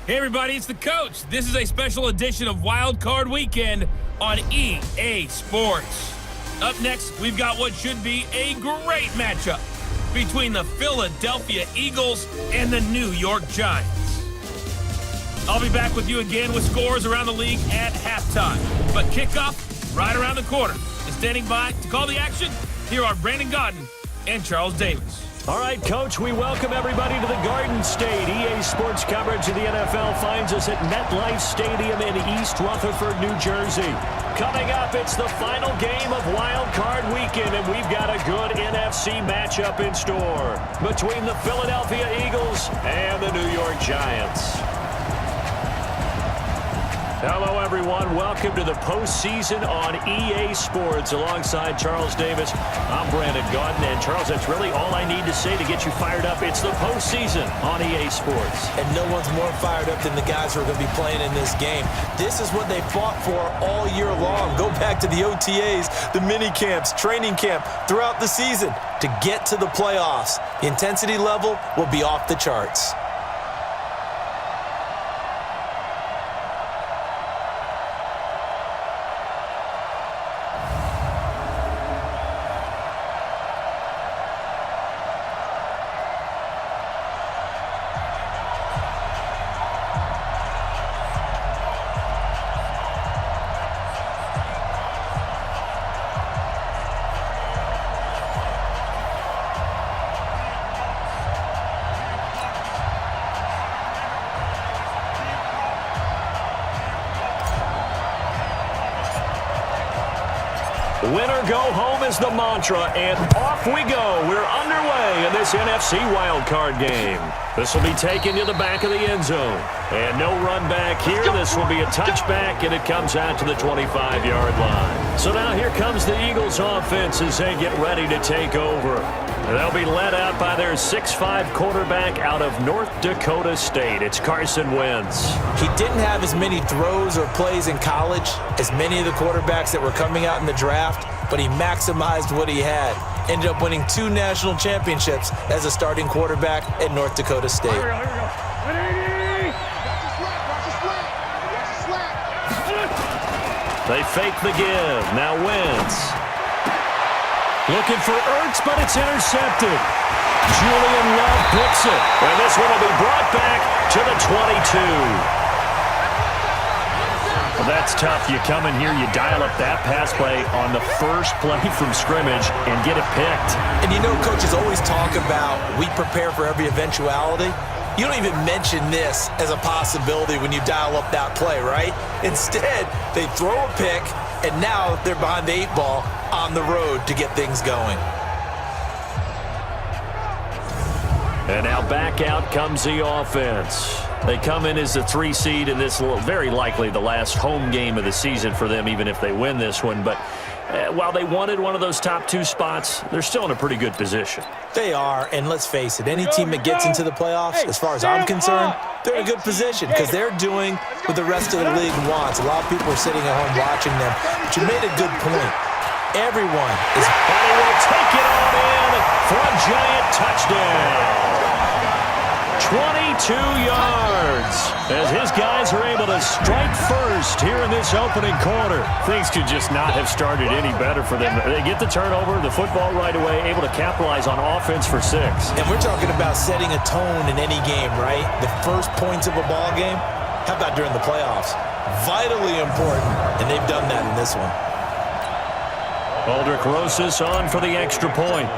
Hey everybody, it's the coach. This is a special edition of Wildcard Weekend on EA Sports. Up next, we've got what should be a great matchup between the Philadelphia Eagles and the New York Giants. I'll be back with you again with scores around the league at halftime. But kickoff right around the corner. And standing by to call the action, here are Brandon Godden and Charles Davis. All right, Coach, we welcome everybody to the Garden State. EA Sports coverage of the NFL finds us at MetLife Stadium in East Rutherford, New Jersey. Coming up, it's the final game of Wild Card Weekend, and we've got a good NFC matchup in store between the Philadelphia Eagles and the New York Giants. Hello, everyone. Welcome to the postseason on EA Sports. Alongside Charles Davis, I'm Brandon Godden. And, Charles, that's really all I need to say to get you fired up. It's the postseason on EA Sports. And no one's more fired up than the guys who are going to be playing in this game. This is what they fought for all year long. Go back to the OTAs, the mini camps, training camp, throughout the season to get to the playoffs. The intensity level will be off the charts. Winner go home is the mantra, and off we go. We're underway in this NFC wildcard game. This will be taken to the back of the end zone. And no run back here. This will be a touchback, and it comes out to the 25-yard line. So now here comes the Eagles offense as they get ready to take over. They'll be led out by their 6'5" quarterback out of North Dakota State. It's Carson Wentz. He didn't have as many throws or plays in college as many of the quarterbacks that were coming out in the draft, but he maximized what he had. Ended up winning 2 national championships as a starting quarterback at North Dakota State. They fake the give. Now Wentz. Looking for Ertz, but it's intercepted. Julian Love picks it. And this one will be brought back to the 22. Well, that's tough. You come in here, you dial up that pass play on the first play from scrimmage and get it picked. And you know, coaches always talk about we prepare for every eventuality. You don't even mention this as a possibility when you dial up that play, right? Instead, they throw a pick, and now they're behind the 8 ball on the road to get things going. And now back out comes the offense. They come in as a 3 seed, and this will very likely the last home game of the season for them, even if they win this one. But while they wanted one of those top 2 spots, they're still in a pretty good position. They are, and let's face it, any team that gets into the playoffs, as far as I'm concerned, they're in a good position because they're doing what the rest of the league wants. A lot of people are sitting at home watching them, but you made a good point. Everyone is... And he will take it on in for a giant touchdown. 22 yards as his guys are able to strike first here in this opening quarter. Things could just not have started any better for them. They get the turnover, the football right away, able to capitalize on offense for 6. And we're talking about setting a tone in any game, right? The first points of a ball game, how about during the playoffs? Vitally important, and they've done that in this one. Aldrich Rosas on for the extra point.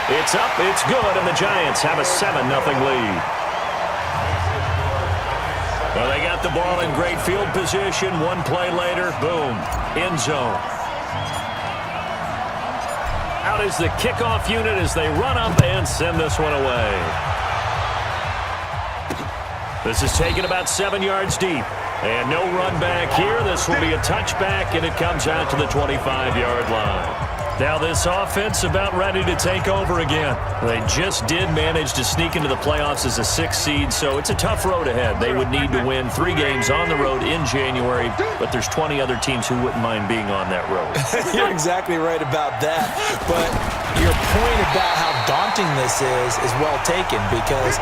It's up, it's good, and the Giants have a 7-0 lead. Well, they got the ball in great field position. One play later, boom, end zone. Out is the kickoff unit as they run up and send this one away. This is taken about 7 yards deep. And no run back here. This will be a touchback, and it comes out to the 25-yard line. Now this offense about ready to take over again. They just did manage to sneak into the playoffs as a 6th seed, so it's a tough road ahead. They would need to win 3 games on the road in January, but there's 20 other teams who wouldn't mind being on that road. You're exactly right about that, but your point about how daunting this is well taken, because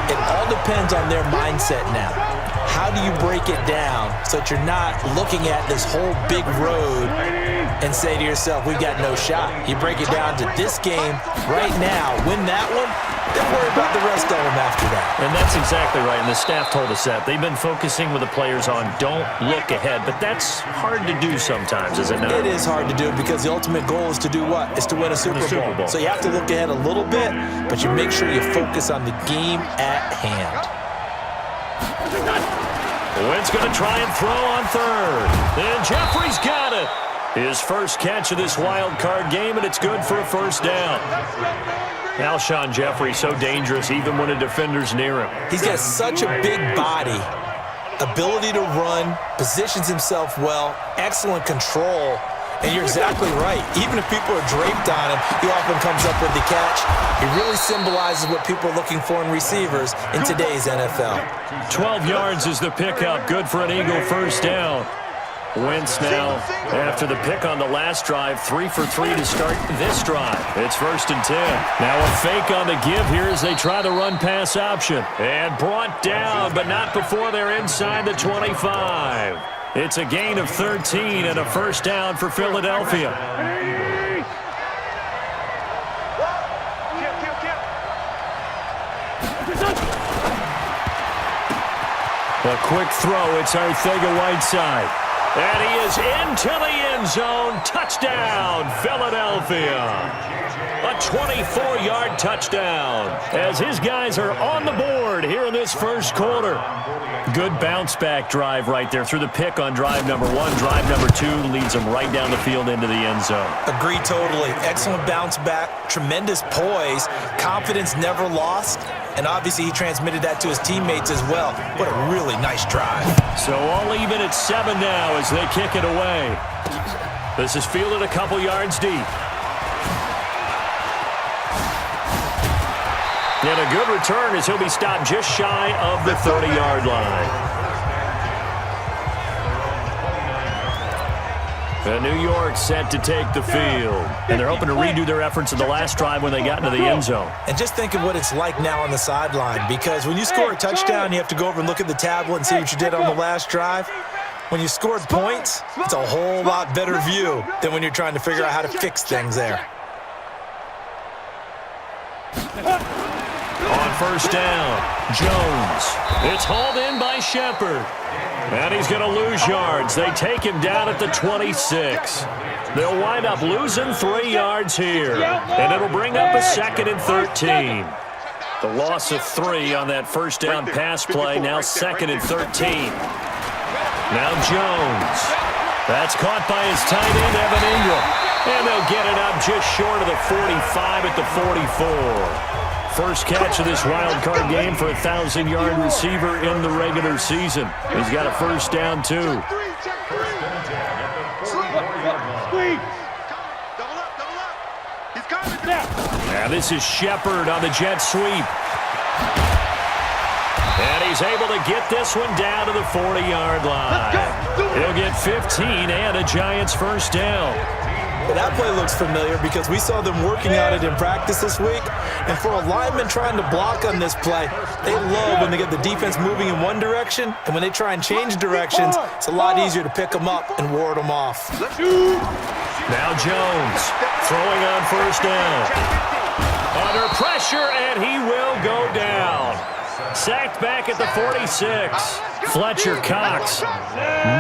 it all depends on their mindset now. How do you break it down so that you're not looking at this whole big road and say to yourself, we've got no shot? You break it down to this game right now, win that one, then worry about the rest of them after that. And that's exactly right, and the staff told us that. They've been focusing with the players on don't look ahead, but that's hard to do sometimes, is it not? It is hard to do because the ultimate goal is to do what? It's to win a Super Bowl. So you have to look ahead a little bit, but you make sure you focus on the game at hand. Wentz going to try and throw on 3rd. And Jeffrey's got it. His first catch of this wild card game, and it's good for a 1st down. Alshon Jeffrey so dangerous even when a defender's near him. He's got such a big body, ability to run, positions himself well, excellent control. And you're exactly right. Even if people are draped on him, he often comes up with the catch. He really symbolizes what people are looking for in receivers in today's NFL. 12 yards is the pickup. Good for an Eagle 1st down. Wentz now, after the pick on the last drive, 3 for 3 to start this drive. It's 1st and 10. Now a fake on the give here as they try the run-pass option. And brought down, but not before they're inside the 25. It's a gain of 13 and a 1st down for Philadelphia. A quick throw. It's Arcega-Whiteside. And he is into the end zone. Touchdown, Philadelphia. A 24-yard touchdown as his guys are on the board here in this 1st quarter. Good bounce-back drive right there through the pick on drive number 1. Drive number 2 leads them right down the field into the end zone. Agree totally. Excellent bounce-back, tremendous poise, confidence never lost, and obviously he transmitted that to his teammates as well. What a really nice drive. So all even at 7 now as they kick it away. This is fielded a couple yards deep. And a good return as he'll be stopped just shy of the 30-yard line. And New York set to take the field. And they're hoping to redo their efforts in the last drive when they got into the end zone. And just think of what it's like now on the sideline, because when you score a touchdown, you have to go over and look at the tablet and see what you did on the last drive. When you scored points, it's a whole lot better view than when you're trying to figure out how to fix things there. On 1st down, Jones. It's hauled in by Shepard. And he's going to lose yards. They take him down at the 26. They'll wind up losing 3 yards here. And it'll bring up a 2nd and 13. The loss of 3 on that 1st down pass play. Now 2nd and 13. Now Jones. That's caught by his tight end, Evan Ingram. And they'll get it up just short of the 45 at the 44. First catch of this wild card game for a 1,000-yard receiver in the regular season. He's got a 1st down, too. Now this is Shepard on the jet sweep. And he's able to get this one down to the 40-yard line. He'll get 15 and a Giants 1st down. Well, that play looks familiar because we saw them working on it in practice this week. And for a lineman trying to block on this play, they love when they get the defense moving in one direction. And when they try and change directions, it's a lot easier to pick them up and ward them off. Now Jones throwing on 1st down. Under pressure, and he will go down. Sacked back at the 46. Fletcher Cox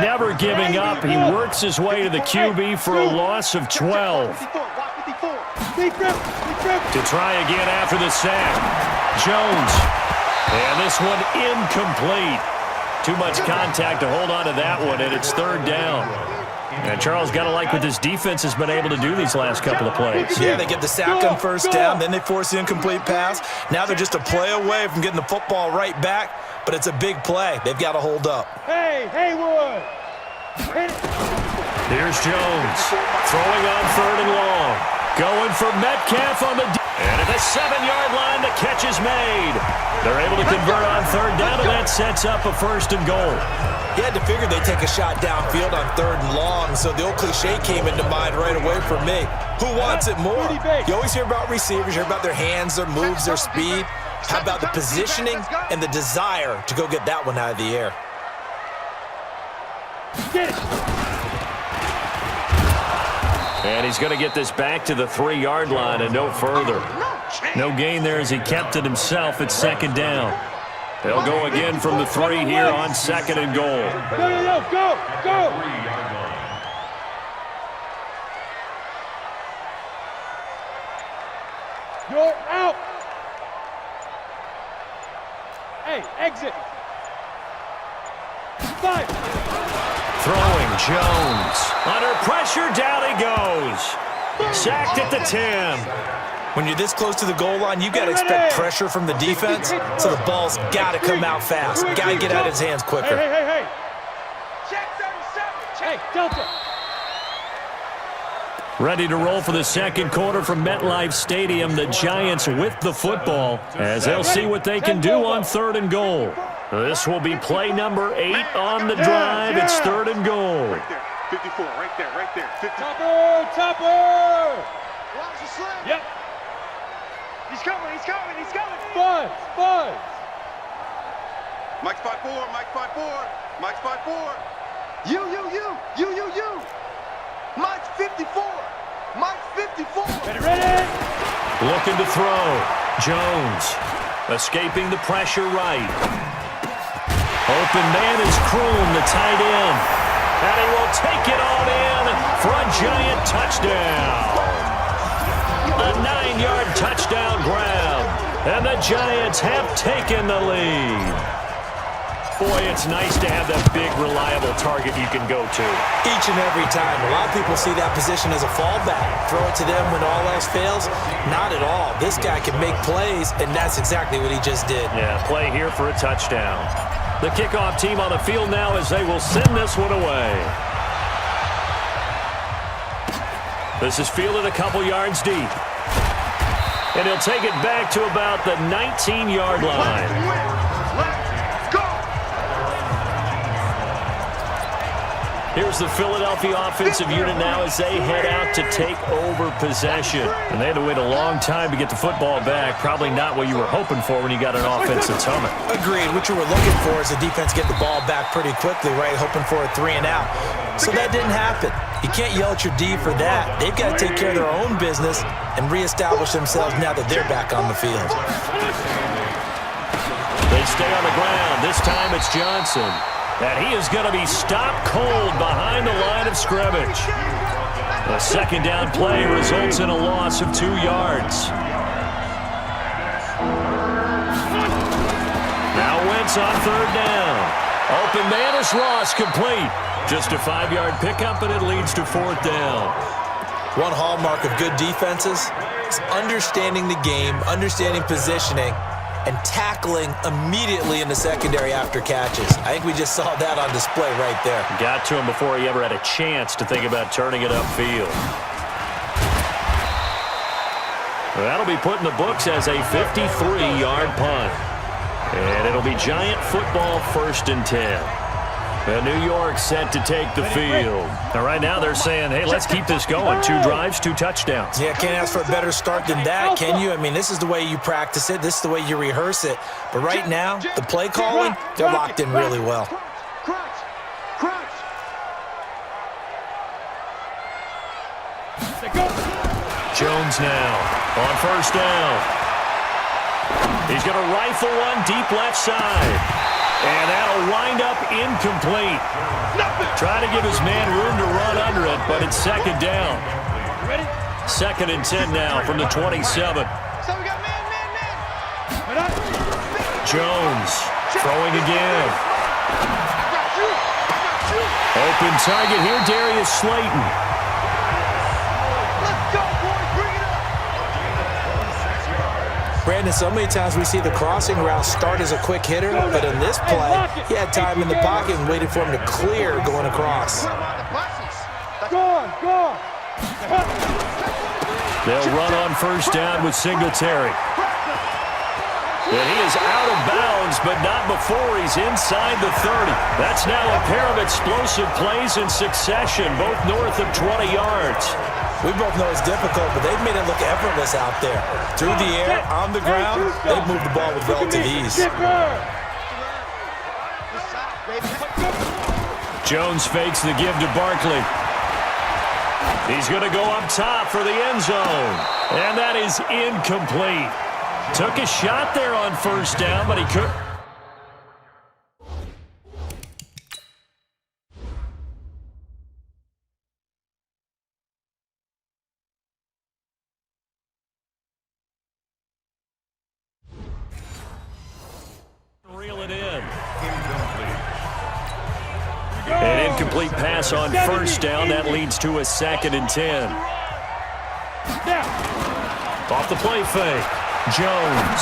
never giving up. He works his way to the QB for a loss of 12. To try again after the sack. Jones. And this one incomplete. Too much contact to hold on to that one, and it's 3rd down. And Charles, got to like what this defense has been able to do these last couple of plays. Yeah, they get the sack on 1st down, then they force the incomplete pass. Now they're just a play away from getting the football right back, but it's a big play. They've got to hold up. Hey, Haywood! Here's Jones throwing on 3rd and long. Going for Metcalf on the and at the 7-yard line, the catch is made. They're able to convert on 3rd down, and that sets up a 1st and goal. You had to figure they'd take a shot downfield on 3rd and long, so the old cliche came into mind right away for me. Who wants it more? You always hear about receivers, you hear about their hands, their moves, their speed. How about the positioning and the desire to go get that one out of the air? And he's going to get this back to the 3-yard line and no further. No gain there as he kept it himself at 2nd down. They'll go again from the 3 here on 2nd and goal. Go! You're out! Hey, exit! 5! Throwing Jones. Under pressure, down he goes. Sacked at the 10. When you're this close to the goal line, you got to expect pressure from the defense, so the ball's got to come out fast. Got to get out of his hands quicker. Hey! Check 37! Hey, Delta! Ready to roll for the 2nd quarter from MetLife Stadium. The Giants with the football as they'll see what they can do on 3rd and goal. This will be play number 8 on the drive. It's 3rd and goal. Right there. 54, right there. 50. Topper! Watch the slip. Yep. He's coming. Buzz! Mike's 5-4. Mike's 5-4. You. Mike's 54. Mike's 54. Ready? Looking to throw. Jones escaping the pressure right. Open man is Kroon, the tight end. And he will take it on in for a Giant touchdown. A 9-yard touchdown grab. And the Giants have taken the lead. Boy, it's nice to have that big, reliable target you can go to. Each and every time. A lot of people see that position as a fallback. Throw it to them when all else fails. Not at all. This guy can make plays, and that's exactly what he just did. Yeah, play here for a touchdown. The kickoff team on the field now as they will send this one away. This is fielded a couple yards deep. And he'll take it back to about the 19-yard line. Here's the Philadelphia offensive unit now as they head out to take over possession. And they had to wait a long time to get the football back. Probably not what you were hoping for when you got an offense that's humming. Agreed. What you were looking for is the defense get the ball back pretty quickly, right? Hoping for a 3 and out. So that didn't happen. You can't yell at your D for that. They've got to take care of their own business and reestablish themselves now that they're back on the field. They stay on the ground. This time it's Johnson. And he is going to be stopped cold behind the line of scrimmage. A 2nd down play results in a loss of 2 yards. Now Wentz on 3rd down. Open man is Ross, complete. Just a 5-yard pickup, and it leads to 4th down. One hallmark of good defenses is understanding the game, understanding positioning, and tackling immediately in the secondary after catches. I think we just saw that on display right there. Got to him before he ever had a chance to think about turning it upfield. That'll be put in the books as a 53-yard punt. And it'll be Giant football 1st and 10. And New York set to take the field. Now, right now they're saying, hey, let's keep this going. 2 drives, 2 touchdowns. Yeah, can't ask for a better start than that, can you? I mean, this is the way you practice it. This is the way you rehearse it. But right now, the play calling, they're locked in really well. Jones now on 1st down. He's going to rifle one deep left side. And that'll wind up incomplete. Trying to give his man room to run under it, but it's 2nd down. 2nd and 10 now from the 27. Jones throwing again. Open target here, Darius Slayton. Brandon, so many times we see the crossing route start as a quick hitter, but in this play, he had time in the pocket and waited for him to clear going across. They'll run on first down with Singletary. And he is out of bounds, but not before he's inside the 30. That's now a pair of explosive plays in succession, both north of 20 yards. We both know it's difficult, but they've made it look effortless out there. Through the air, on the ground, they've moved the ball with relative ease. Jones fakes the give to Barkley. He's going to go up top for the end zone. And that is incomplete. Took a shot there on first down, but he couldn't. Reel it in. An incomplete pass on first down. That leads to a 2nd and 10. Off the play fake. Jones.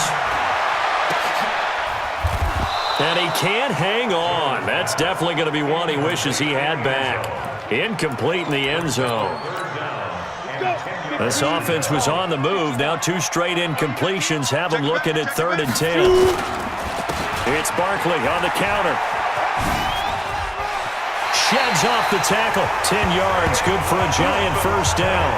And he can't hang on. That's definitely going to be one he wishes he had back. Incomplete in the end zone. This offense was on the move. Now 2 straight incompletions have them looking at 3rd and 10. It's Barkley on the counter. Sheds off the tackle. 10 yards, good for a giant first down.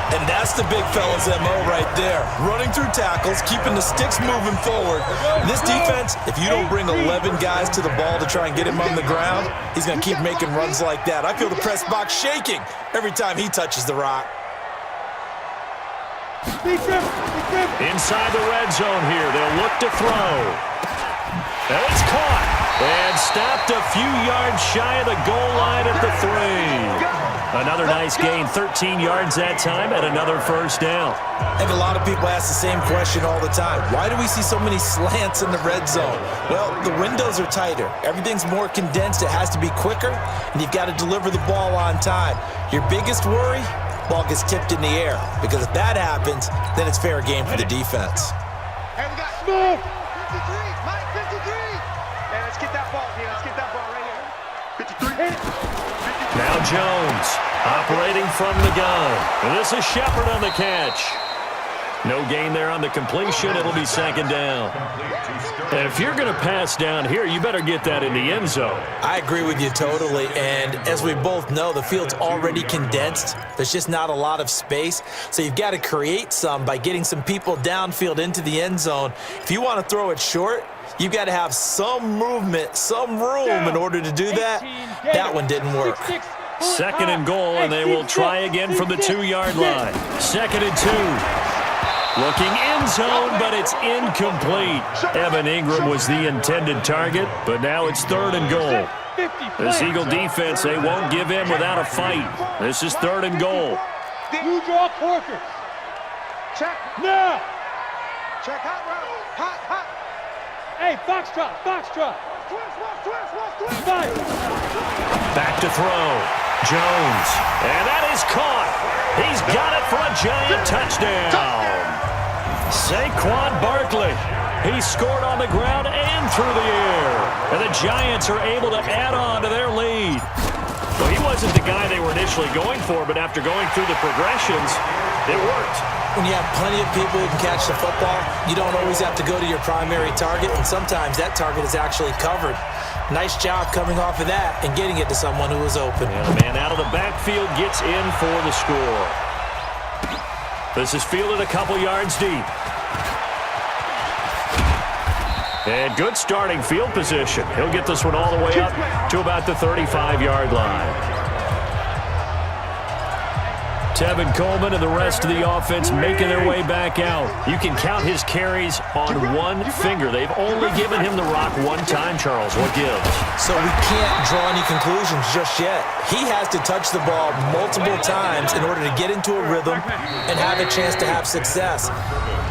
And that's the big fella's MO right there. Running through tackles, keeping the sticks moving forward. This defense, if you don't bring 11 guys to the ball to try and get him on the ground, he's going to keep making runs like that. I feel the press box shaking every time he touches the rock. Inside the red zone here, they'll look to throw. And it's caught. And stopped a few yards shy of the goal line at the 3. Another nice gain, 13 yards that time, and another first down. I think a lot of people ask the same question all the time. Why do we see so many slants in the red zone? Well, the windows are tighter. Everything's more condensed. It has to be quicker, and you've got to deliver the ball on time. Your biggest worry? Ball gets tipped in the air, because if that happens, then it's fair game for the defense. Hey, we got Smith. 53, Mike, 53. Hey, let's get that ball here. Let's get that ball right here. 53. Now Jones operating from the gun. And this is Shepard on the catch. No gain there on the completion. It'll be 2nd down. And if you're going to pass down here, you better get that in the end zone. I agree with you totally. And as we both know, the field's already condensed. There's just not a lot of space. So you've got to create some by getting some people downfield into the end zone. If you want to throw it short, you've got to have some movement, some room in order to do that. That one didn't work. 2nd and goal, and they will try again from the 2-yard line. 2nd and 2. Looking end zone, but it's incomplete. Evan Ingram was the intended target, but now it's 3rd and goal. This Eagle defense, they won't give in without a fight. This is 3rd and goal. You draw Corker. Check. Now. Check hot route. Hot, hot. Hey, foxtrot, foxtrot. Twist. Back to throw. Jones. And that is caught. He's got it for a giant touchdown. Saquon Barkley. He scored on the ground and through the air. And the Giants are able to add on to their lead. Well, he wasn't the guy they were initially going for, but after going through the progressions, it worked. When you have plenty of people who can catch the football, you don't always have to go to your primary target, and sometimes that target is actually covered. Nice job coming off of that and getting it to someone who was open. And the man out of the backfield gets in for the score. This is fielded a couple yards deep. And good starting field position. He'll get this one all the way up to about the 35-yard line. Tevin Coleman and the rest of the offense making their way back out. You can count his carries on one finger. They've only given him the rock one time, Charles. What gives? So we can't draw any conclusions just yet. He has to touch the ball multiple times in order to get into a rhythm and have a chance to have success.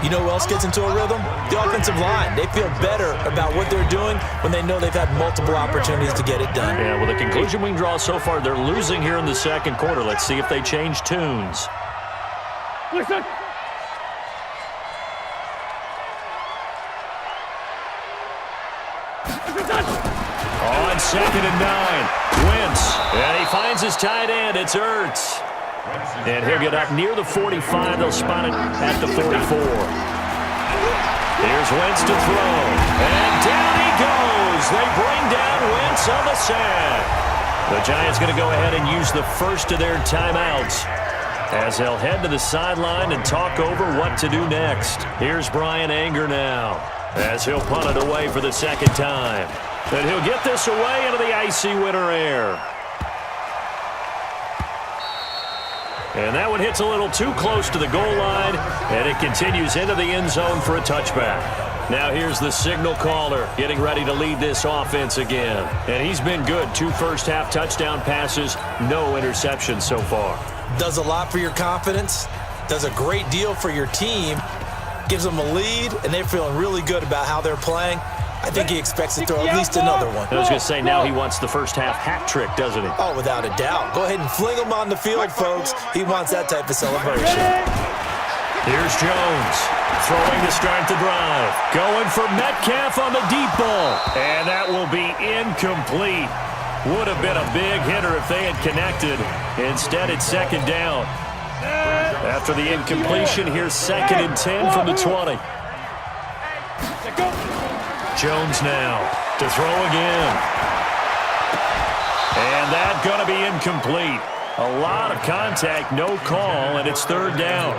You know who else gets into a rhythm? The offensive line. They feel better about what they're doing when they know they've had multiple opportunities to get it done. Yeah, well, the conclusion we can draw so far, they're losing here in the second quarter. Let's see if they change tunes. Listen. On 2nd and 9. Wentz, and he finds his tight end. It's Ertz. And he'll get up near the 45. They'll spot it at the 44. Here's Wentz to throw. And down he goes. They bring down Wentz on the sack. The Giants going to go ahead and use the first of their timeouts as they'll head to the sideline and talk over what to do next. Here's Brian Anger now as he'll punt it away for the second time. And he'll get this away into the icy winter air. And that one hits a little too close to the goal line, and it continues into the end zone for a touchback. Now here's the signal caller getting ready to lead this offense again. And he's been good. 2 first-half touchdown passes, no interceptions so far. Does a lot for your confidence, does a great deal for your team, gives them a lead, and they're feeling really good about how they're playing. I think he expects to throw at least another one. I was going to say, now he wants the first-half hat trick, doesn't he? Oh, without a doubt. Go ahead and fling him on the field, folks. He wants that type of celebration. Here's Jones, throwing to start the drive. Going for Metcalf on the deep ball. And that will be incomplete. Would have been a big hitter if they had connected. Instead, it's second down. After the incompletion, here's 2nd and 10 from the 20. Jones now to throw again. And that's going to be incomplete. A lot of contact, no call, and it's 3rd down.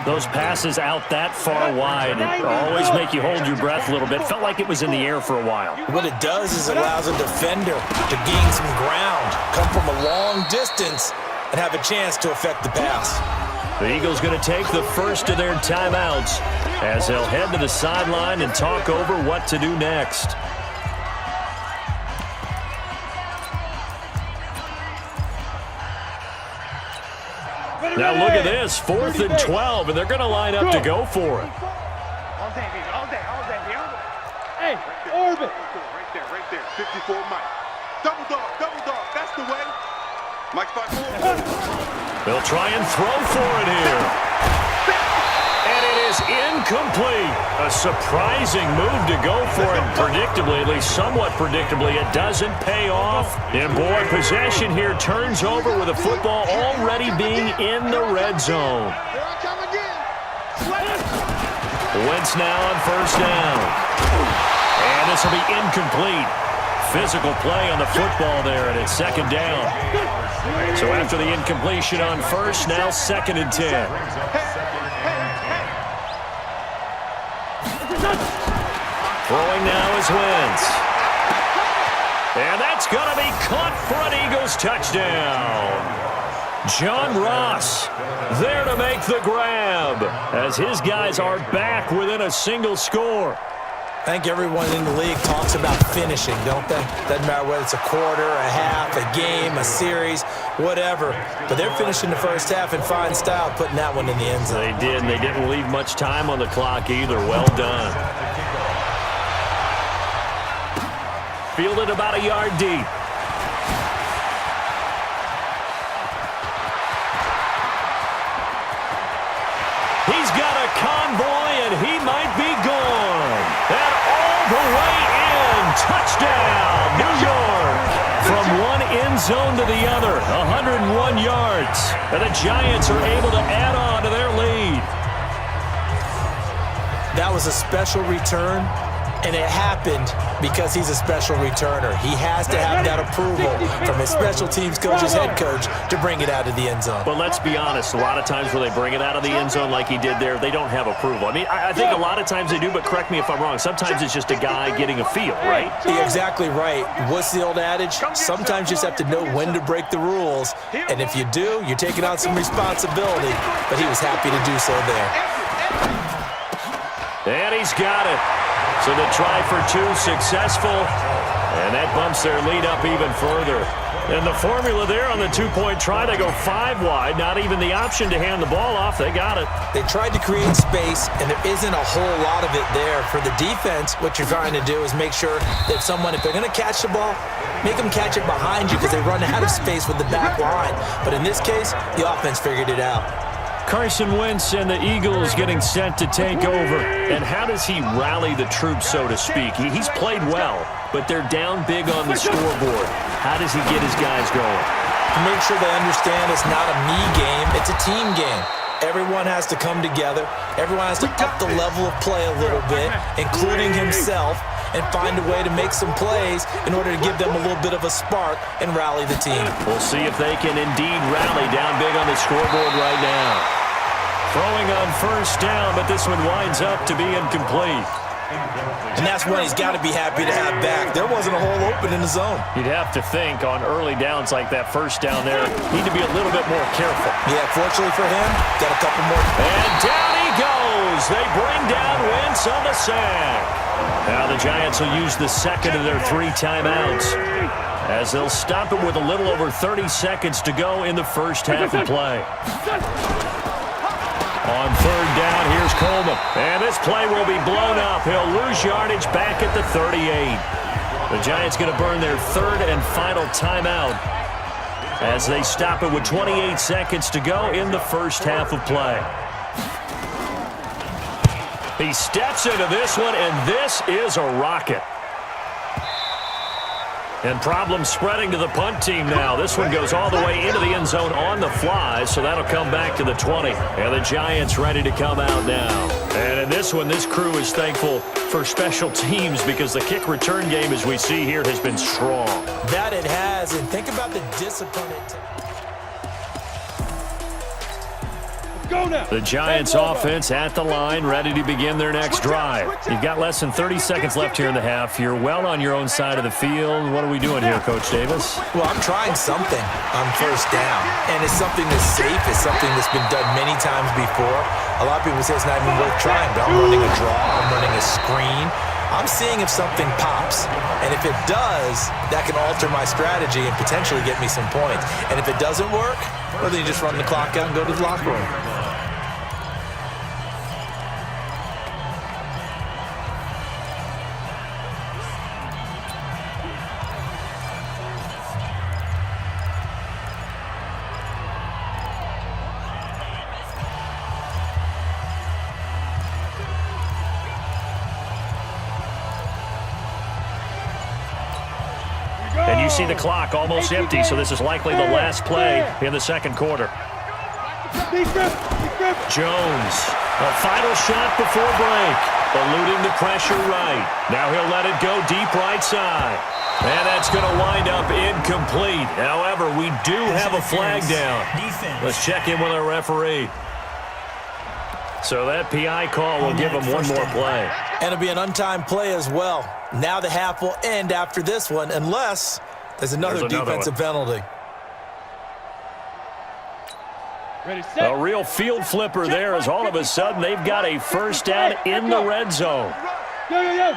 Those passes out that far wide always make you hold your breath a little bit. Felt like it was in the air for a while. What it does is it allows a defender to gain some ground, come from a long distance, and have a chance to affect the pass. The Eagles going to take the first of their timeouts as they'll head to the sideline and talk over what to do next. Now look at this, 4th and 12, and they're going to line up to go for it. Hey, orbit. Right there. 54 Mike. Double dog. That's the way. Mike's 5-4. They'll try and throw for it here. And it is incomplete. A surprising move to go for it. Predictably, at least somewhat predictably, it doesn't pay off. And boy, possession here turns over with the football already being in the red zone. Here I come again. Wentz now on 1st down. And this will be incomplete. Physical play on the football there, and it's 2nd down. So after the incompletion on 1st, now 2nd and 10. Throwing now is Wentz. And that's going to be caught for an Eagles touchdown. John Ross there to make the grab as his guys are back within a single score. I think everyone in the league talks about finishing, don't they? Doesn't matter whether it's a quarter, a half, a game, a series, whatever. But they're finishing the first half in fine style, putting that one in the end zone. They did, and they didn't leave much time on the clock either. Well done. Fielded about a yard deep. He's got a convoy, and he might be gone. And all the way in. Touchdown, New York. From one end zone to the other, 101 yards. And the Giants are able to add on to their lead. That was a special return, and it happened because he's a special returner. He has to have that approval from his special teams coach, his head coach, to bring it out of the end zone. But let's be honest, a lot of times when they bring it out of the end zone like he did there, they don't have approval. I mean, I think a lot of times they do, but correct me if I'm wrong. Sometimes it's just a guy getting a feel, right? You're exactly right. What's the old adage? Sometimes you just have to know when to break the rules, and if you do, you're taking on some responsibility, but he was happy to do so there. And he's got it. So the try for 2 successful, and that bumps their lead up even further. And the formula there on the 2-point try, they go 5 wide, not even the option to hand the ball off. They got it. They tried to create space, and there isn't a whole lot of it there. For the defense, what you're trying to do is make sure that if they're going to catch the ball, make them catch it behind you because they run out of space with the back line. But in this case, the offense figured it out. Carson Wentz and the Eagles getting set to take over. And how does he rally the troops, so to speak? He's played well, but they're down big on the scoreboard. How does he get his guys going? To make sure they understand it's not a me game, it's a team game. Everyone has to come together. Everyone has to up the level of play a little bit, including himself, and find a way to make some plays in order to give them a little bit of a spark and rally the team. We'll see if they can indeed rally down big on the scoreboard right now. Throwing on first down, but this one winds up to be incomplete. And that's one he's got to be happy to have back. There wasn't a hole open in the zone. You'd have to think on early downs like that first down there, need to be a little bit more careful. Yeah, fortunately for him, got a couple more. And down he goes. They bring down Wentz on the sack. Now the Giants will use the second of their 3 timeouts as they'll stop it with a little over 30 seconds to go in the first half of play. On third down, here's Coleman. And this play will be blown up. He'll lose yardage back at the 38. The Giants going to burn their third and final timeout as they stop it with 28 seconds to go in the first half of play. He steps into this one, and this is a rocket. And problems spreading to the punt team now. This one goes all the way into the end zone on the fly, so that'll come back to the 20. And the Giants ready to come out now. And in this one, this crew is thankful for special teams because the kick return game, as we see here, has been strong. That it has, and think about the discipline it takes. The Giants offense at the line, ready to begin their next drive. You've got less than 30 seconds left here in the half. You're well on your own side of the field. What are we doing here, Coach Davis? Well, I'm trying something on first down, and it's something that's safe. It's something that's been done many times before. A lot of people say it's not even worth trying, but I'm running a draw. I'm running a screen. I'm seeing if something pops, and if it does, that can alter my strategy and potentially get me some points. And if it doesn't work, well, then you just run the clock out and go to the locker room. And you see the clock almost empty, so this is likely the last play in the second quarter. Jones, a final shot before break, eluding the pressure right. Now he'll let it go deep right side. And that's going to wind up incomplete. However, we do have a flag down. Let's check in with our referee. So that PI call will give him one more play. And it'll be an untimed play as well. Now the half will end after this one, unless there's another defensive penalty. A real field flipper there as all of a sudden they've got a first down in the red zone. Go! Right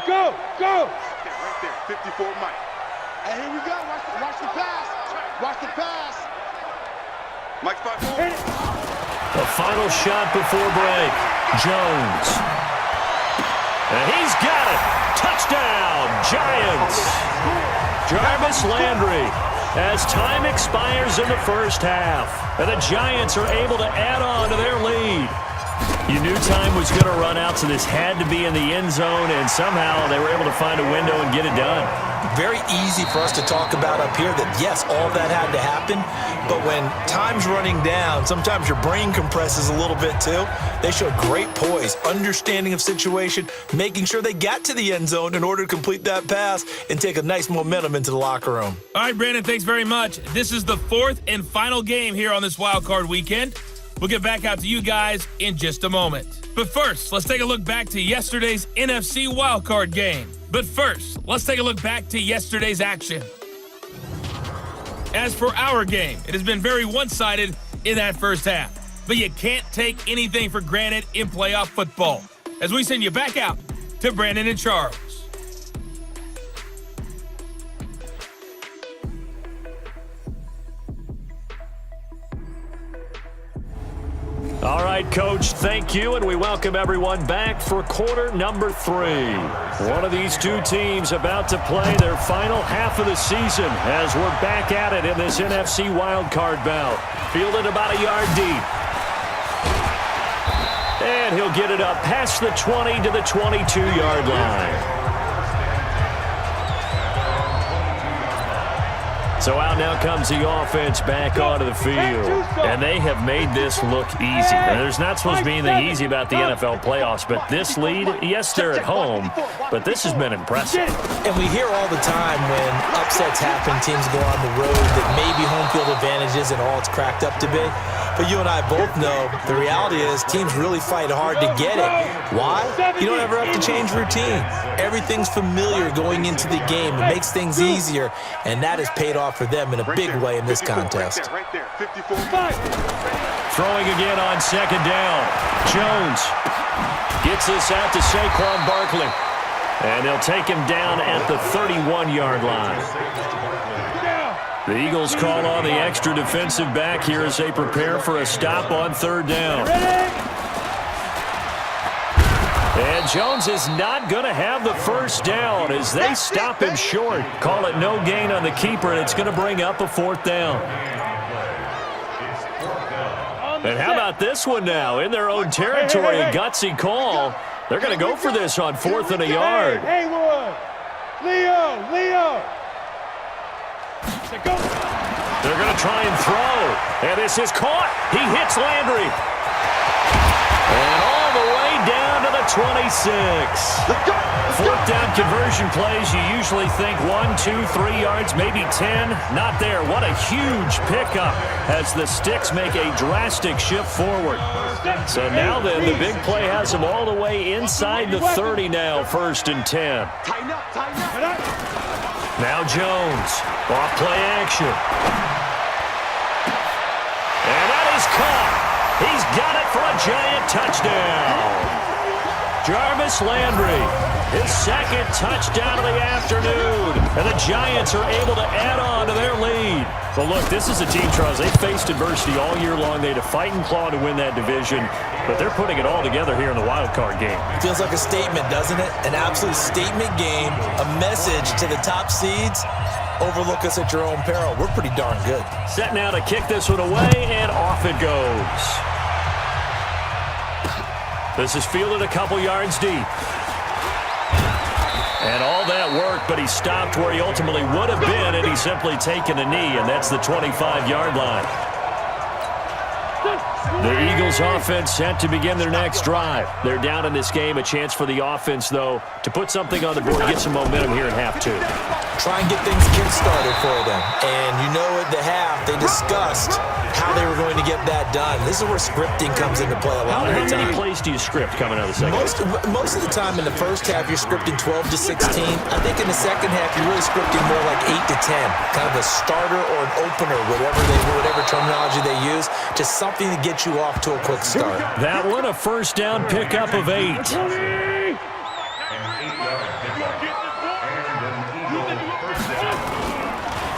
there, 54 Mike. Hey, here we go. Watch the pass. Watch the pass. Mike's 5-4. The final shot before break. Jones. And he's got it. Touchdown, Giants. Jarvis Landry as time expires in the first half. And the Giants are able to add on to their lead. You knew time was going to run out, so this had to be in the end zone, and somehow they were able to find a window and get it done. Very easy for us to talk about up here that, yes, all that had to happen, but when time's running down, sometimes your brain compresses a little bit too. They showed great poise, understanding of situation, making sure they got to the end zone in order to complete that pass and take a nice momentum into the locker room. All right, Brandon, thanks very much. This is the fourth and final game here on this Wild Card weekend. We'll get back out to you guys in just a moment. But first, let's take a look back to yesterday's NFC Wildcard game. But first, let's take a look back to yesterday's action. As for our game, it has been very one-sided in that first half. But you can't take anything for granted in playoff football. As we send you back out to Brandon and Charles. All right, Coach, thank you, and we welcome everyone back for quarter number 3. One of these two teams about to play their final half of the season as we're back at it in this NFC wildcard bout. Fielded about a yard deep. And he'll get it up past the 20 to the 22-yard line. So out now comes the offense back onto the field. And they have made this look easy. Now, there's not supposed to be anything easy about the NFL playoffs, but this lead, yes, they're at home, but this has been impressive. And we hear all the time when upsets happen, teams go on the road, that maybe home field advantage isn't all it's cracked up to be. But you and I both know the reality is teams really fight hard to get it. Why? You don't ever have to change routine. Everything's familiar going into the game. It makes things easier, and that has paid off for them in a big way in this contest. Right there, 54. Throwing again on second down. Jones gets this out to Saquon Barkley. And they'll take him down at the 31-yard line. The Eagles call on the extra defensive back here as they prepare for a stop on third down. And Jones is not going to have the first down as they stop him short. Call it no gain on the keeper, and it's going to bring up a fourth down. And how about this one now? In their own territory, a gutsy call. They're going to go for this on 4th and a yard. Haywood! Leo! They're going to try and throw. And this is caught. He hits Landry. And all the way down to the 26. Fourth down conversion plays, you usually think 1, 2, 3 yards, maybe 10. Not there. What a huge pickup as the Sticks make a drastic shift forward. So now then, the big play has them all the way inside the 30 now, 1st and 10. Now Jones, off play action. And that is caught. He's got it for a giant touchdown. Jarvis Landry, his second touchdown of the afternoon. And the Giants are able to add on to their lead. Well, look, this is a team, Charles. They faced adversity all year long. They had to fight and claw to win that division. But they're putting it all together here in the wild card game. Feels like a statement, doesn't it? An absolute statement game, a message to the top seeds. Overlook us at your own peril. We're pretty darn good. Set now to kick this one away, and off it goes. This is fielded a couple yards deep. And all that work, but he stopped where he ultimately would have been had he simply taken a knee, and that's the 25-yard line. The Eagles offense set to begin their next drive. They're down in this game. A chance for the offense, though, to put something on the board, get some momentum here in half 2. Try and get things kick-started for them. And you know at the half, they discussed how they were going to get that done. This is where scripting comes into play a lot of the time. How many plays do you script coming out of the second? Most of the time in the first half, you're scripting 12 to 16. I think in the second half, you're really scripting more like 8 to 10. Kind of a starter or an opener, whatever terminology they use. Just something to get you off to a quick start. That one, a first down pickup of 8.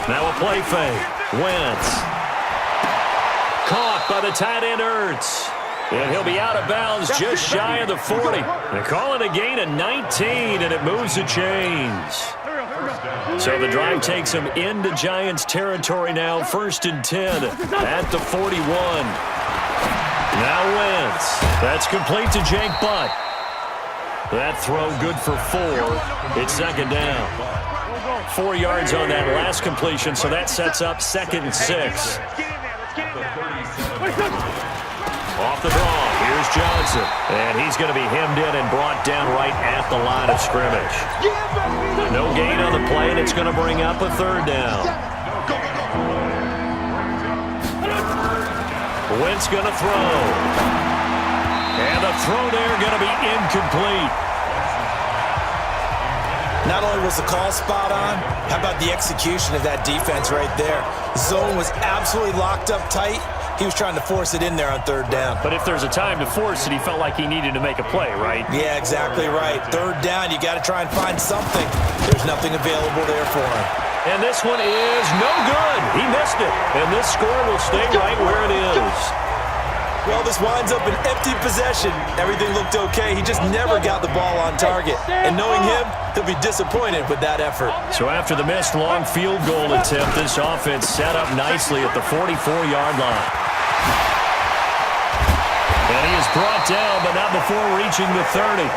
Now a play fake. Wentz. Caught by the tight end Ertz. And he'll be out of bounds just shy of the 40. They call it a gain of 19, and it moves the chains. So the drive takes him into Giants territory now, 1st and 10 at the 41. Now Wentz. That's complete to Jake Butt. That throw good for 4. It's second down. 4 yards on that last completion, so that sets up 2nd and 6. Off the draw, here's Johnson. And he's going to be hemmed in and brought down right at the line of scrimmage. No gain on the play, and it's going to bring up a 3rd down. Wentz going to throw. And the throw there going to be incomplete. Not only was the call spot on, how about the execution of that defense right there? Zone was absolutely locked up tight. He was trying to force it in there on 3rd down. But if there's a time to force it, he felt like he needed to make a play, right? Yeah, exactly right. 3rd down, you got to try and find something. There's nothing available there for him. And this one is no good. He missed it. And this score will stay right where it is. Well, this winds up an empty possession. Everything looked okay. He just never got the ball on target. And knowing him, he'll be disappointed with that effort. So after the missed long field goal attempt, this offense set up nicely at the 44-yard line. And he is brought down, but not before reaching the 30.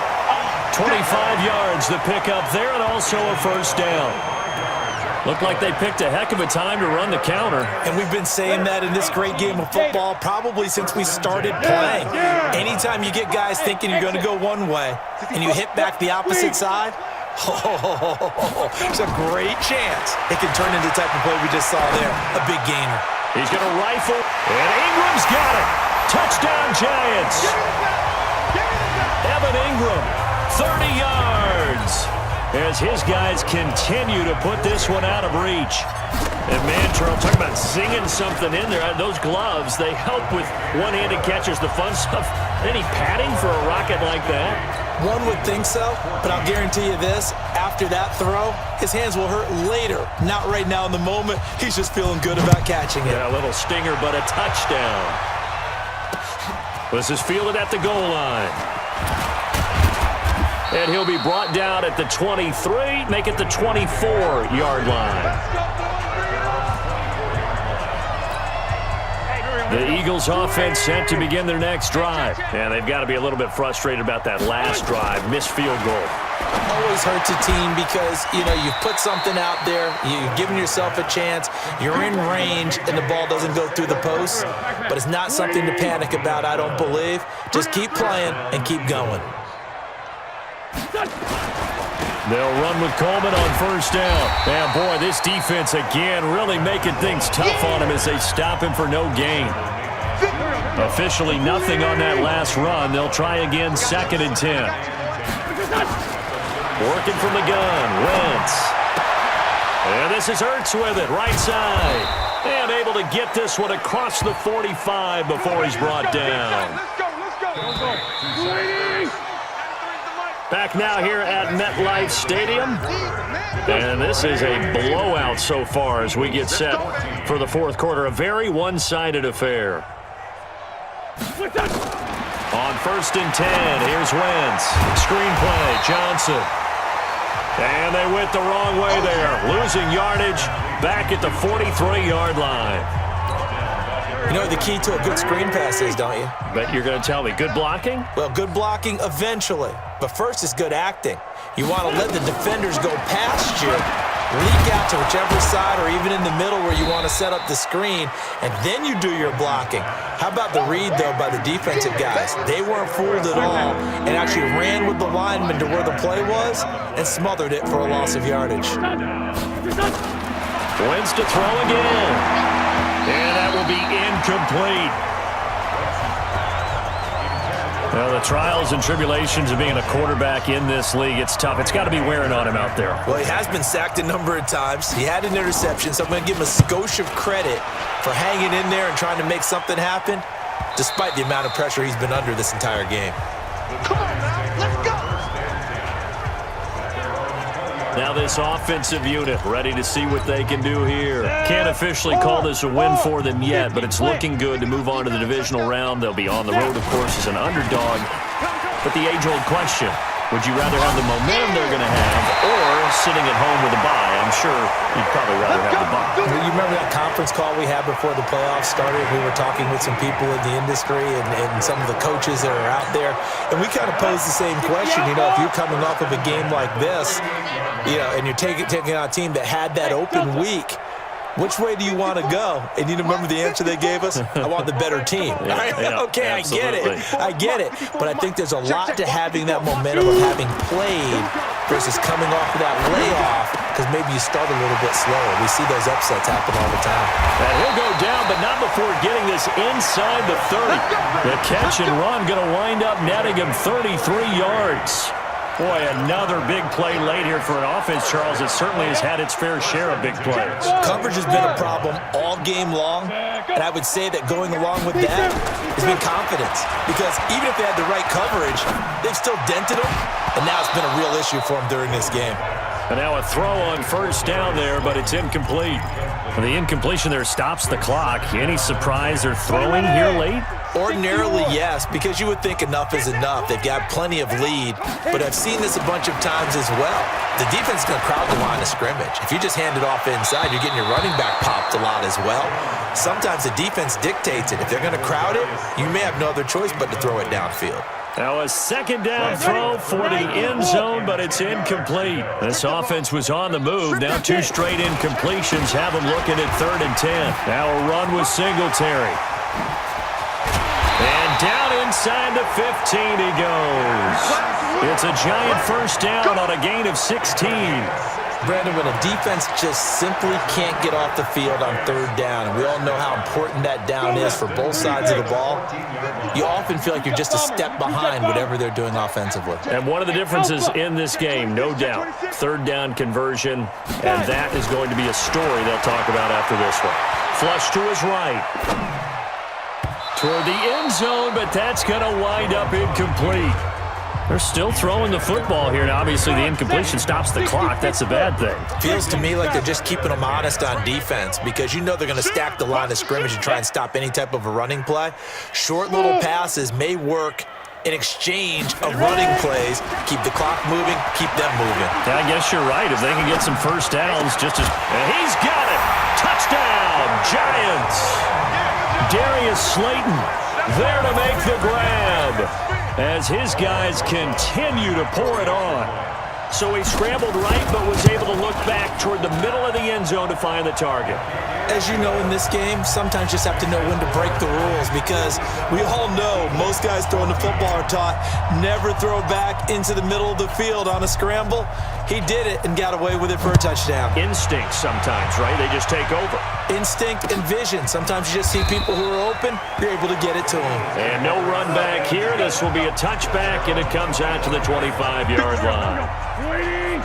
25 yards to pick up there, and also a first down. Looked like they picked a heck of a time to run the counter. And we've been saying that in this great game of football probably since we started playing. Anytime you get guys thinking you're going to go one way and you hit back the opposite side, there's a great chance it can turn into the type of play we just saw there, a big gainer. He's going to rifle, and Ingram's got it. Touchdown, Giants. Evan Ingram, 30 yards. As his guys continue to put this one out of reach. And man, Charles, talking about singing something in there. Those gloves, they help with one-handed catches, the fun stuff. Any padding for a rocket like that? One would think so, but I'll guarantee you this. After that throw, his hands will hurt later. Not right now in the moment. He's just feeling good about catching it. Yeah, a little stinger, but a touchdown. This is fielded at the goal line. And he'll be brought down at the 23, make it the 24-yard line. The Eagles offense set to begin their next drive. And they've got to be a little bit frustrated about that last drive, missed field goal. Always hurts a team because, you've put something out there, you've given yourself a chance, you're in range, and the ball doesn't go through the posts. But it's not something to panic about, I don't believe. Just keep playing and keep going. They'll run with Coleman on first down. And boy, this defense again really making things tough on him as they stop him for no gain. Officially nothing on that last run. They'll try again, 2nd and 10. Working from the gun, Wentz. And this is Ertz with it, right side. And able to get this one across the 45 before he's brought down. Back now here at MetLife Stadium. And this is a blowout so far as we get set for the fourth quarter. A very one-sided affair. On 1st and 10, here's Wentz. Screenplay, Johnson. And they went the wrong way there. Losing yardage back at the 43-yard line. You know what the key to a good screen pass is, don't you? Bet you're going to tell me. Good blocking? Well, good blocking eventually. But first is good acting. You want to let the defenders go past you, leak out to whichever side or even in the middle where you want to set up the screen, and then you do your blocking. How about the read, though, by the defensive guys? They weren't fooled at all and actually ran with the lineman to where the play was and smothered it for a loss of yardage. Wentz to throw again. And that will be incomplete. Well, the trials and tribulations of being a quarterback in this league, it's tough. It's got to be wearing on him out there. Well, he has been sacked a number of times. He had an interception, so I'm going to give him a skosh of credit for hanging in there and trying to make something happen, despite the amount of pressure he's been under this entire game. Come on, man. Let's go. Now this offensive unit ready to see what they can do here. Can't officially call this a win for them yet, but it's looking good to move on to the divisional round. They'll be on the road, of course, as an underdog. But the age-old question, would you rather have the momentum they're going to have or sitting at home with a bye? I'm sure you'd probably rather have the bye. Well, you remember that conference call we had before the playoffs started? We were talking with some people in the industry and some of the coaches that are out there, and we kind of posed the same question. If you're coming off of a game like this, and you're taking on a team that had that open week, which way do you want to go? And you remember the answer they gave us? I want the better team. Okay, absolutely. I get it. But I think there's a lot to having that momentum of having played versus coming off of that layoff because maybe you start a little bit slower. We see those upsets happen all the time. And he'll go down, but not before getting this inside the 30. The catch and run going to wind up netting him 33 yards. Boy, another big play late here for an offense, Charles. It certainly has had its fair share of big plays. Coverage has been a problem all game long, and I would say that going along with that has been confidence. Because even if they had the right coverage, they've still dented them, and now it's been a real issue for them during this game. And now a throw on first down there, but it's incomplete. And the incompletion there stops the clock. Any surprise they're throwing here late? Ordinarily, yes, because you would think enough is enough. They've got plenty of lead, but I've seen this a bunch of times as well. The defense is going to crowd the line of scrimmage. If you just hand it off inside, you're getting your running back popped a lot as well. Sometimes the defense dictates it. If they're going to crowd it, you may have no other choice but to throw it downfield. Now a second down throw for the end zone, but it's incomplete. This offense was on the move. Now 2 straight incompletions have them looking at 3rd and 10. Now a run with Singletary. And down inside the 15 he goes. It's a giant first down on a gain of 16. Brandon, when a defense just simply can't get off the field on 3rd down, and we all know how important that down is for both sides of the ball, you often feel like you're just a step behind whatever they're doing offensively. And one of the differences in this game, no doubt, 3rd down conversion, and that is going to be a story they'll talk about after this one. Flush to his right. Toward the end zone, but that's going to wind up incomplete. They're still throwing the football here. Now, obviously, the incompletion stops the clock. That's a bad thing. Feels to me like they're just keeping them honest on defense because you know they're going to stack the line of scrimmage and try and stop any type of a running play. Short little passes may work in exchange of running plays. Keep the clock moving, keep them moving. Yeah, I guess you're right. If they can get some first downs just as... And he's got it! Touchdown, Giants! Darius Slayton there to make the grab as his guys continue to pour it on. So he scrambled right but was able to look back toward the middle of the end zone to find the target. As you know, in this game, sometimes you just have to know when to break the rules because we all know most guys throwing the football are taught never throw back into the middle of the field on a scramble. He did it and got away with it for a touchdown. Instinct sometimes, right? They just take over. Instinct and vision. Sometimes you just see people who are open, you're able to get it to them. And no run back here. This will be a touchback, and it comes out to the 25-yard line.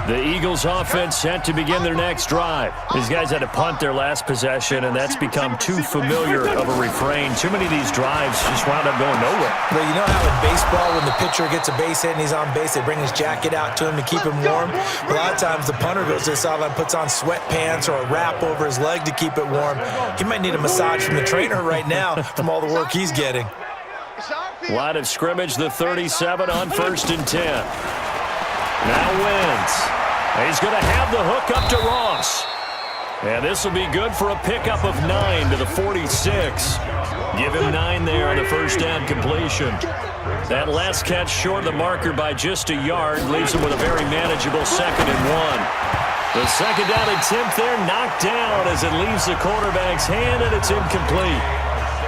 The Eagles offense set to begin their next drive. These guys had to punt their last possession, and that's become too familiar of a refrain. Too many of these drives just wound up going nowhere. But you know how in baseball, when the pitcher gets a base hit and he's on base, they bring his jacket out to him to keep him warm? A lot of times the punter goes to the sideline, puts on sweatpants or a wrap over his leg to keep it warm. He might need a massage from the trainer right now from all the work he's getting. Line of scrimmage, the 37 on 1st and 10. Now Wentz. He's going to have the hook up to Ross. And this will be good for a pickup of 9 to the 46. Give him 9 there on the first down completion. That last catch short of the marker by just a yard leaves him with a very manageable 2nd and 1. The second down attempt there knocked down as it leaves the quarterback's hand, and it's incomplete.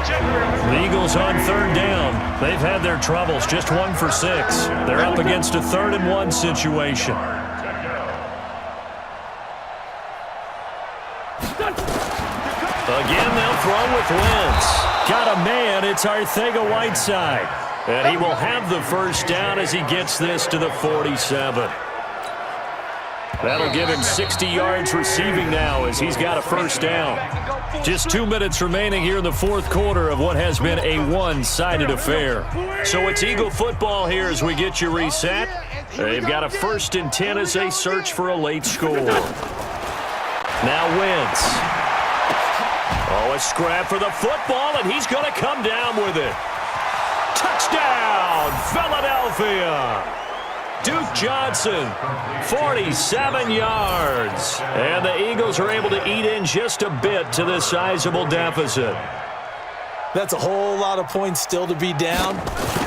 The Eagles on 3rd down. They've had their troubles, just 1 for 6. They're up against a 3rd and 1 situation. Again, they'll throw with Wentz. Got a man, it's Arcega-Whiteside. And he will have the first down as he gets this to the 47. That'll give him 60 yards receiving now as he's got a first down. Just 2 minutes remaining here in the 4th quarter of what has been a one-sided affair. So it's Eagle football here as we get you reset. They've got a 1st and 10 as they search for a late score. Now Wentz. Oh, a scrap for the football, and he's going to come down with it. Touchdown, Philadelphia! Duke Johnson, 47 yards. And the Eagles are able to eat in just a bit to this sizable deficit. That's a whole lot of points still to be down.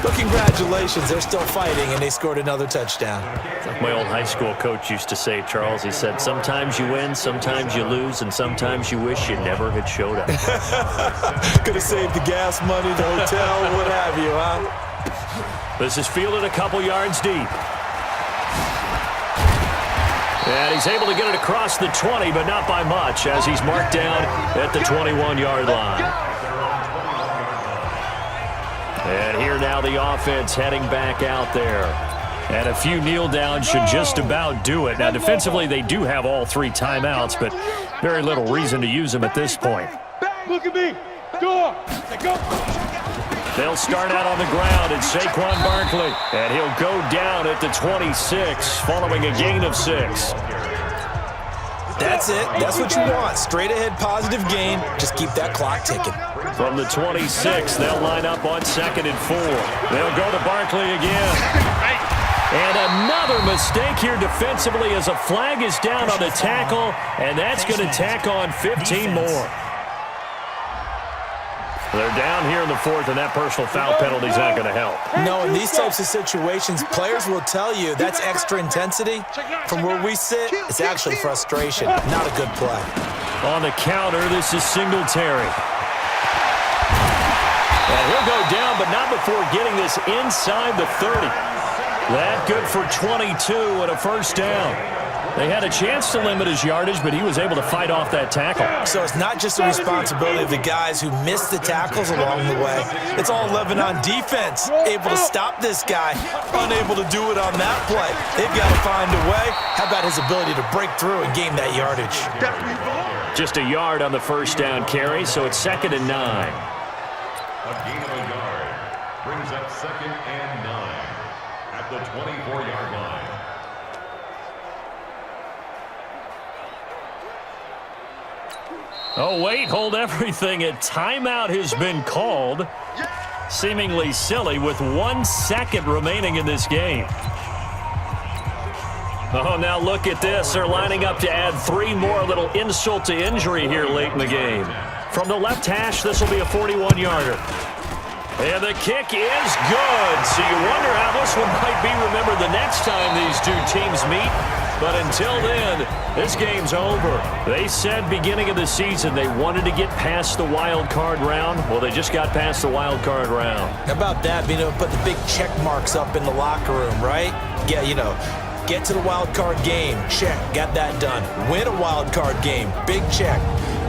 But congratulations, they're still fighting, and they scored another touchdown. Like my old high school coach used to say, Charles, he said, sometimes you win, sometimes you lose, and sometimes you wish you never had showed up. Could have saved the gas money, the hotel, what have you, huh? This is fielded a couple yards deep. And he's able to get it across the 20, but not by much, as he's marked down at the 21-yard line. And here now the offense heading back out there. And a few kneel downs should just about do it. Now, defensively, they do have all 3 timeouts, but very little reason to use them at this point. Look at me. Go. They'll start out on the ground. It's Saquon Barkley, and he'll go down at the 26, following a gain of 6. That's it. That's what you want. Straight ahead positive gain. Just keep that clock ticking. From the 26, they'll line up on 2nd and 4. They'll go to Barkley again. And another mistake here defensively as a flag is down on the tackle, and that's going to tack on 15 more. They're down here in the fourth, and that personal foul penalty is not going to help. No, in these types of situations, players will tell you that's extra intensity. From where we sit, it's actually frustration, not a good play. On the counter, this is Singletary. And he'll go down, but not before getting this inside the 30. That good for 22 and a first down. They had a chance to limit his yardage, but he was able to fight off that tackle. So it's not just the responsibility of the guys who missed the tackles along the way. It's all 11 on defense, able to stop this guy, unable to do it on that play. They've got to find a way. How about his ability to break through and gain that yardage? Just a yard on the first down carry, so it's 2nd and 9. A gain of a yard brings up 2nd and 9 at the 24-yard line. Oh, wait, hold everything. A timeout has been called. Seemingly silly with 1 second remaining in this game. Oh, now look at this. They're lining up to add 3 more, a little insult to injury here late in the game. From the left hash, this will be a 41-yarder. And the kick is good. So you wonder how this one might be remembered the next time these two teams meet. But until then, this game's over. They said beginning of the season they wanted to get past the wild card round. Well, they just got past the wild card round. How about that, being able to put the big check marks up in the locker room, right? Yeah, get to the wild card game. Check, got that done. Win a wild card game. Big check.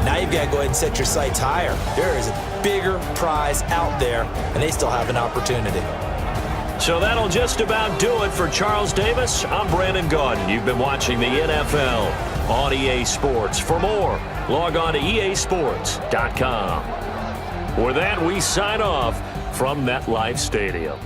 Now you've got to go ahead and set your sights higher. There is a bigger prize out there, and they still have an opportunity. So that'll just about do it for Charles Davis. I'm Brandon Gaudin. You've been watching the NFL on EA Sports. For more, log on to easports.com. With that, we sign off from MetLife Stadium.